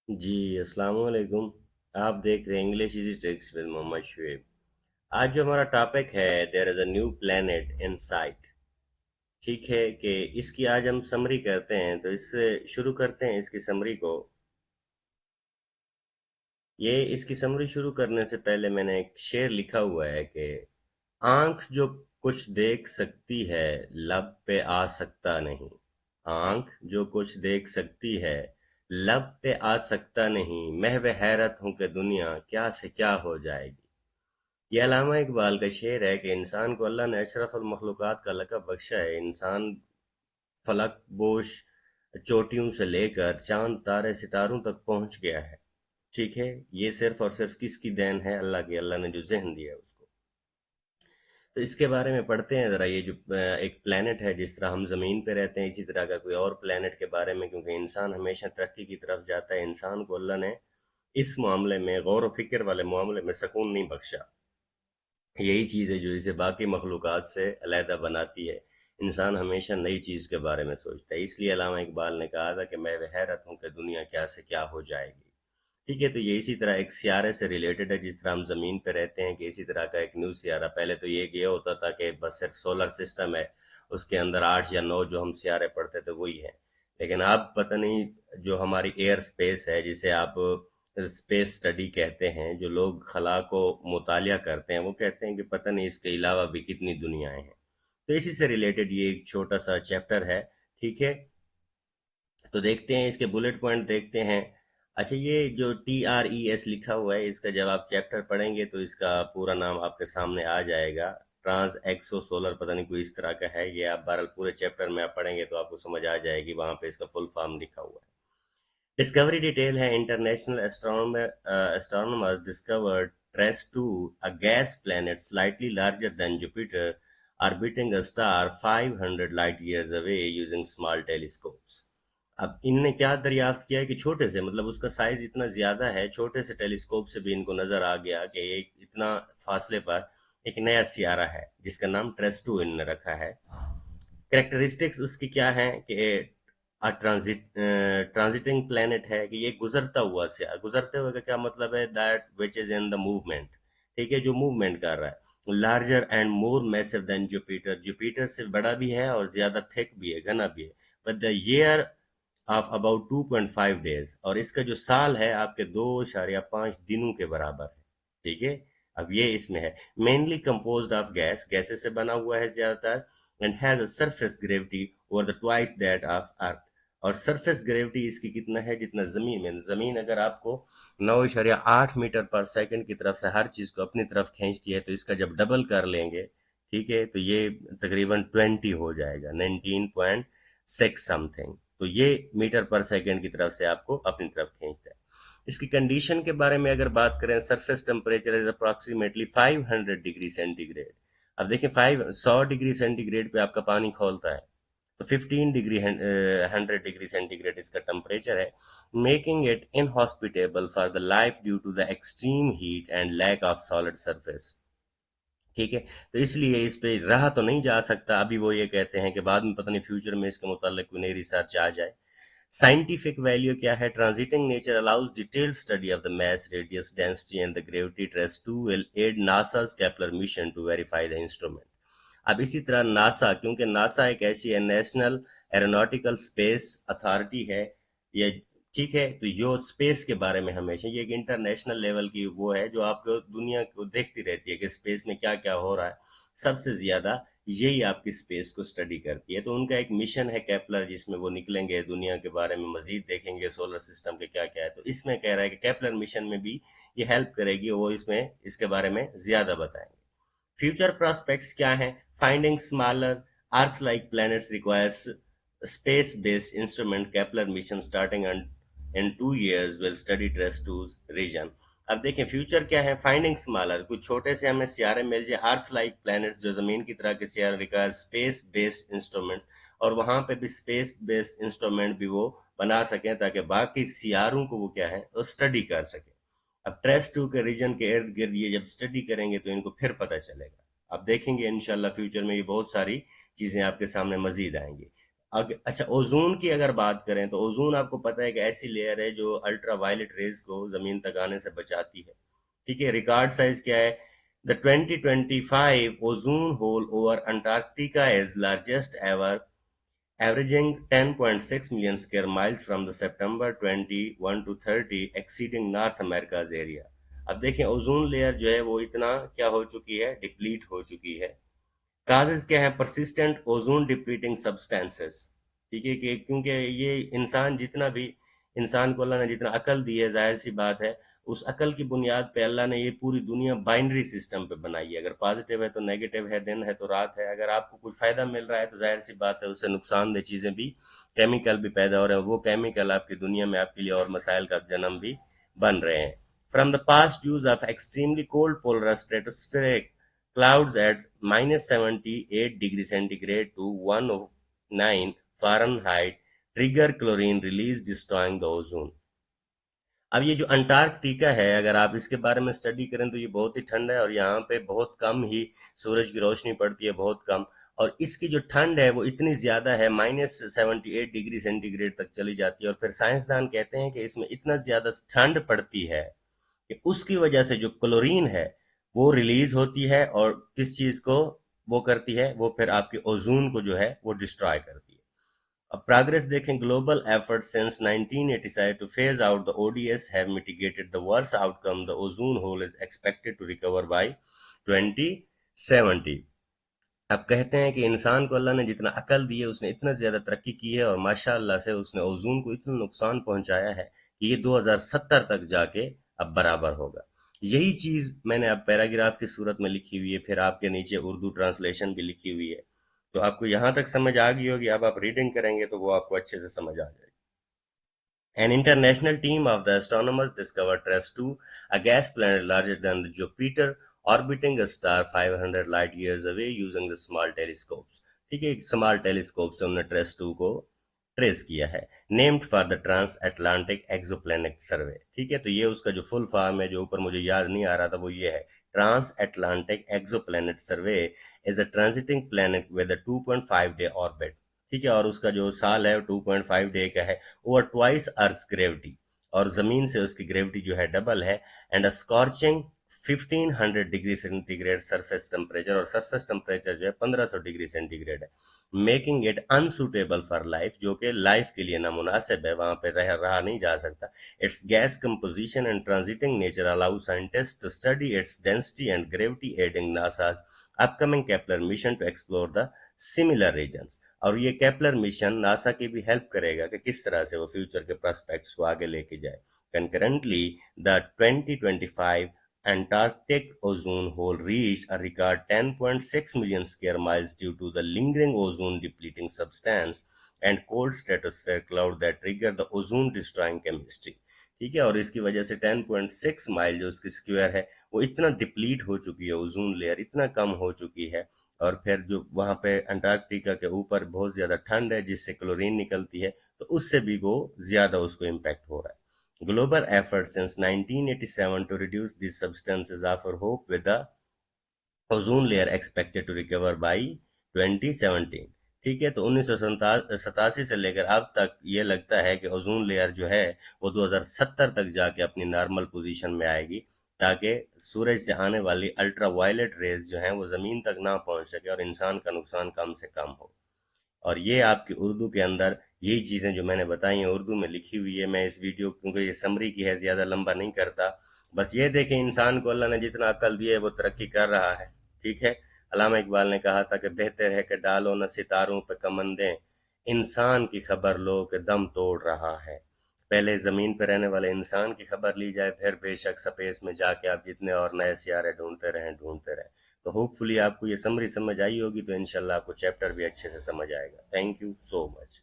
जी, अस्सलाम वालेकुम। आप देख रहे हैं English easy tricks with Mohammad Shoaib. आज जो हमारा टॉपिक है, there is a new planet in sight. ठीक है कि इसकी आज हम समरी करते हैं, तो इससे शुरू करते हैं इसकी समरी को। ये इसकी समरी शुरू करने से पहले मैंने एक शेर लिखा हुआ है कि आंख जो कुछ देख सकती है, लब पे आ सकता नहीं। आंख जो कुछ देख सकती है, लब पे आ सकता नहीं। महव हैरत हूं कि दुनिया क्या से क्या हो जाएगी। ये अल्लामा इकबाल का शेर है कि इंसान को अल्लाह ने अशरफ मखलूक़ात का लक़ब बख्शा है। इंसान फलक बोश चोटियों से लेकर चांद तारे सितारों तक पहुंच गया है। ठीक है, ये सिर्फ और सिर्फ किसकी देन है? अल्लाह की। अल्लाह ने जो जहन दिया है उसको। तो इसके बारे में पढ़ते हैं ज़रा। ये जो एक प्लेनेट है, जिस तरह हम ज़मीन पे रहते हैं, इसी तरह का कोई और प्लेनेट के बारे में, क्योंकि इंसान हमेशा तरक्की की तरफ जाता है। इंसान को अल्लाह ने इस मामले में, गौर व फिक्र वाले मामले में, सुकून नहीं बख्शा। यही चीज़ है जो इसे बाकी मखलूक़ात से अलहदा बनाती है। इंसान हमेशा नई चीज़ के बारे में सोचता है। इसलिए अल्लामा इकबाल ने कहा था कि मैं हैरत हूँ कि दुनिया क्या से क्या हो जाएगी। ठीक है, तो ये इसी तरह एक सियारे से रिलेटेड है। जिस तरह हम ज़मीन पे रहते हैं, कि इसी तरह का एक न्यू सियारा। पहले तो ये होता था कि बस सिर्फ सोलर सिस्टम है, उसके अंदर 8 या 9 जो हम सियारे पढ़ते थे वही हैं। लेकिन अब पता नहीं, जो हमारी एयर स्पेस है, जिसे आप स्पेस स्टडी कहते हैं, जो लोग खला को मुतालिया करते हैं, वो कहते हैं कि पता नहीं इसके अलावा भी कितनी दुनियाएं हैं। तो इसी से रिलेटेड ये एक छोटा सा चैप्टर है। ठीक है, तो देखते हैं इसके बुलेट पॉइंट देखते हैं। अच्छा, ये जो TRES लिखा हुआ है, इसका जब आप चैप्टर पढ़ेंगे तो इसका पूरा नाम आपके सामने आ जाएगा। ट्रांस एक्सो सोलर, पता नहीं कोई इस तरह का है ये। आप बहरहाल पूरे चैप्टर में आप पढ़ेंगे तो आपको समझ आ जाएगी, वहां पे इसका फुल फॉर्म लिखा हुआ है। डिस्कवरी डिटेल है, international astronomers discovered trace 2, a gas planet slightly larger than Jupiter, orbiting a star 500 light years away using small telescopes। अब इनने क्या दरियाफ्त किया है कि छोटे से, मतलब उसका साइज इतना ज्यादा है, छोटे से टेलीस्कोप से भी इनको नजर आ गया कि एक इतना फासले पर एक नया सियारा है, जिसका नाम ट्रेस 2 इनने रखा है। कैरेक्टरिस्टिक्स उसकी क्या है कि ट्रांजिटिंग प्लेनेट है, कि ये गुजरता हुआ से, गुजरते हुए का क्या मतलब है? That which is in the movement. ठीक है, जो मूवमेंट कर रहा है। Larger and more massive than Jupiter, Jupiter से बड़ा भी है और ज्यादा थिक भी है, घना भी है। But the year of about 2.5 days, और इसका जो साल है आपके 2.5 दिनों के बराबर है। ठीक है, अब ये इसमें है। मेनली कंपोज्ड ऑफ गैसेस से बना हुआ है ज्यादातर। And has a surface gravity over the twice that of earth. और सरफेस ग्रेविटी इसकी कितना है? जितना जमीन में। जमीन अगर आपको 9.8 मीटर पर सेकंड की तरफ से हर चीज को अपनी तरफ खींचती है, तो इसका जब डबल कर लेंगे, ठीक है, तो ये तकरीबन 20 हो जाएगा, 19.6 समथिंग। तो ये मीटर पर सेकंड की तरफ से आपको अपनी तरफ खींचता है। इसकी कंडीशन के बारे में अगर बात करें, surface temperature is approximately 500 degree centigrade. अब देखिए, 100 डिग्री सेंटीग्रेड पे आपका पानी खोलता है, तो 100 डिग्री इसका टेम्परेचर है, making it inhospitable for the life due to the extreme heat and lack of solid surface. ठीक है, तो इसलिए इस पे रहा तो नहीं जा सकता। अभी वो ये कहते हैं कि बाद में पता नहीं फ्यूचर में इसके मुतालिक कोई नई रिसर्च आ जाए। साइंटिफिक वैल्यू क्या है? Transiting nature allows detailed study of the mass, radius, density and the gravity. TrES 2 will aid NASA's Kepler mission to verify the instrument. अब इसी तरह नासा, क्योंकि नासा एक ऐसी है, नेशनल एरोनॉटिकल स्पेस अथॉरिटी है ये। ठीक है, तो जो स्पेस के बारे में हमेशा, ये एक इंटरनेशनल लेवल की वो है जो आपको दुनिया को देखती रहती है कि स्पेस में क्या क्या हो रहा है। सबसे ज्यादा यही आपकी स्पेस को स्टडी करती है। तो उनका एक मिशन है केपलर, जिसमें वो निकलेंगे, दुनिया के बारे में मजीद देखेंगे, सोलर सिस्टम के क्या क्या है। तो इसमें कह रहा है कि केपलर मिशन में भी ये हेल्प करेगी, वो इसमें इसके बारे में ज्यादा बताएंगे। फ्यूचर प्रोस्पेक्ट्स क्या हैं? Finding smaller earth like planets requires space based instrument. Kepler mission starting in 2 years will study TrES 2 region. अब देखें फ्यूचर क्या है। फाइंडिंग स्मॉलर, कुछ छोटे से हमें सियारे मिल जाए, अर्थ लाइक प्लैनेट्स, जो जमीन की तरह के सियारे, रिक्वायर स्पेस बेस्ड इंस्ट्रूमेंट्स, और वहां पे भी स्पेस बेस्ड इंस्ट्रूमेंट भी वो बना सकें, ताकि बाकी सियारों को वो क्या है, वो स्टडी कर सके। अब ट्रेस 2 के रीजन के इर्द गिर्द ये जब स्टडी करेंगे तो इनको फिर पता चलेगा। अब देखेंगे इंशाल्लाह फ्यूचर में ये बहुत सारी चीजें आपके सामने मजीद आएंगी। اچھا اوزون کی اگر بات کریں تو اوزون آپ کو پتہ ہے کہ ایسی لیئر ہے جو الٹرا وائلٹ ریز کو زمین تک آنے سے بچاتی ہے. ٹھیک ہے. ریکارڈ سائز کیا ہے؟ دا 2025 ozone whole over Antarctica is largest ever averaging 10.6 million square miles from the September 21 to 30 exceeding North America's area. اب دیکھیں اوزون لیئر جو ہے وہ اتنا کیا ہو چکی ہے؟ ڈپلیٹ ہو چکی ہے. کازز کیا ہے؟ Persistent ozone depleting substances. ٹھیک ہے کہ کیونکہ یہ انسان کو اللہ نے جتنا عقل دی ہے، ظاہر سی بات ہے اس عقل کی بنیاد پہ اللہ نے یہ پوری دنیا بائنری سسٹم پہ بنائی ہے. اگر پازیٹیو ہے تو نیگیٹو ہے، دن ہے تو رات ہے. اگر آپ کو کچھ فائدہ مل رہا ہے تو ظاہر سی بات ہے اس سے نقصان دہ چیزیں بھی، کیمیکل بھی پیدا ہو رہے ہیں. وہ کیمیکل آپ کی دنیا میں آپ کے لیے اور مسائل کا جنم بھی بن رہے ہیں. From the past use of extremely cold polar stratospheric clouds at -78 degree centigrade to 109 Fahrenheit trigger chlorine release destroying the ozone. اب یہ جو انٹارکٹیکا ہے اگر آپ اس کے بارے میں اسٹڈی کریں تو یہ بہت ہی ٹھنڈا ہے اور یہاں پہ بہت کم ہی سورج کی روشنی پڑتی ہے، بہت کم. اور اس کی جو ٹھنڈ ہے وہ اتنی زیادہ ہے -78 ڈگری سینٹی گریڈ تک چلی جاتی ہے. اور پھر سائنسدان کہتے ہیں کہ اس میں اتنا زیادہ ٹھنڈ پڑتی ہے کہ اس کی وجہ سے جو کلورین ہے وہ ریلیز ہوتی ہے اور کس چیز کو وہ کرتی ہے؟ وہ پھر آپ کے اوزون کو جو ہے وہ ڈسٹرائے کرتی ہے. اب پروگرس دیکھیں. Global effort since 1987 to phase out the ODS have mitigated the worst outcome. The ozone hole is expected to recover by 2070. اب کہتے ہیں کہ انسان کو اللہ نے جتنا عقل دی ہے اس نے اتنا زیادہ ترقی کی ہے اور ماشاء اللہ سے اس نے اوزون کو اتنا نقصان پہنچایا ہے کہ یہ 2070 تک جا کے اب برابر ہوگا. یہی چیز میں نے اب پیراگراف کی صورت میں لکھی ہوئی ہے، پھر آپ کے نیچے اردو ٹرانسلیشن بھی لکھی ہوئی ہے. تو آپ کو یہاں تک سمجھ آ گئی ہوگی. اب آپ ریڈنگ کریں گے تو وہ آپ کو اچھے سے سمجھ آ جائے گی. An international team of the astronomers discovered TRES-2, a gas planet larger than Jupiter, orbiting a star 500 light years away using the small telescopes. ٹھیک ہے. اسمال ٹیلیسکوپ سے انہوں نے TRES-2 کو ٹریس کیا ہے. Named for the trans Atlantic exoplanet survey. ٹھیک ہے. تو یہ اس کا جو فل فارم ہے جو اوپر مجھے یاد نہیں آ رہا تھا وہ یہ ہے: trans Atlantic exoplanet survey is a transiting planet with a 2.5 day orbit. ٹھیک ہے. اور اس کا جو سال ہے 2.5 ڈے کا ہے. اوور ٹوائس ارتھ گریوٹی، اور زمین سے اس کی گریوٹی جو ہے ڈبل ہے. And a scorching 1500 degree centigrade surface temperature, اور سرفیس ٹمپریچر جو ہے 1500 ڈگری سینٹی گریڈ ہے. Making it unsuitable for life, جو کہ لائف کے لیے نامناسب ہے، وہاں پہ رہا نہیں جا سکتا. Its gas composition and transiting nature allow scientist to study its density and gravity, adding NASA's upcoming Kepler mission to explore the similar regions. اور یہ کیپلر مشن ناسا کی بھی ہیلپ کرے گا کہ کس طرح سے وہ فیوچر کے پراسپیکٹس کو آگے لے کے جائے. Concurrently the 2025 Antarctic ozone hole reached a record 10.6 million square miles due to the lingering ozone depleting substance and cold stratosphere cloud that trigger the ozone destroying chemistry. ٹھیک ہے. اور اس کی وجہ سے 10.6 مائل جو اس کی سکوئر ہے وہ اتنا ڈپلیٹ ہو چکی ہے، اوزون لیئر اتنا کم ہو چکی ہے. اور پھر جو وہاں پہ انٹارکٹیکا کے اوپر بہت زیادہ ٹھنڈ ہے جس سے کلورین نکلتی ہے، تو اس سے بھی وہ زیادہ اس کو امپیکٹ ہو رہا ہے. Global efforts since 1987 to reduce these substances offer hope, with the ozone layer expected to recover by 2017. ٹھیک ہے. تو 1987 سے لے کر اب تک یہ لگتا ہے کہ اوزون لیئر جو ہے وہ 2070 تک جا کے اپنی نارمل پوزیشن میں آئے گی، تاکہ سورج سے آنے والی الٹرا وائلٹ ریز جو ہیں وہ زمین تک نہ پہنچ سکے اور انسان کا نقصان کم سے کم ہو. اور یہ آپ کی اردو کے اندر یہی چیزیں جو میں نے بتائی ہیں اردو میں لکھی ہوئی ہے. میں اس ویڈیو کیونکہ یہ سمری کی ہے زیادہ لمبا نہیں کرتا. بس یہ دیکھیں انسان کو اللہ نے جتنا عقل دی ہے وہ ترقی کر رہا ہے. ٹھیک ہے. علامہ اقبال نے کہا تھا کہ بہتر ہے کہ ڈالو نہ ستاروں پہ کمندیں، انسان کی خبر لو کہ دم توڑ رہا ہے. پہلے زمین پہ رہنے والے انسان کی خبر لی جائے، پھر بے شک سپیس میں جا کے آپ جتنے اور نئے سیارے ڈھونڈتے رہیں. تو ہوپ فلی آپ کو یہ سمری سمجھ آئی ہوگی، تو انشاءاللہ آپ کو چیپٹر بھی اچھے سے سمجھ آئے گا. Thank you so much.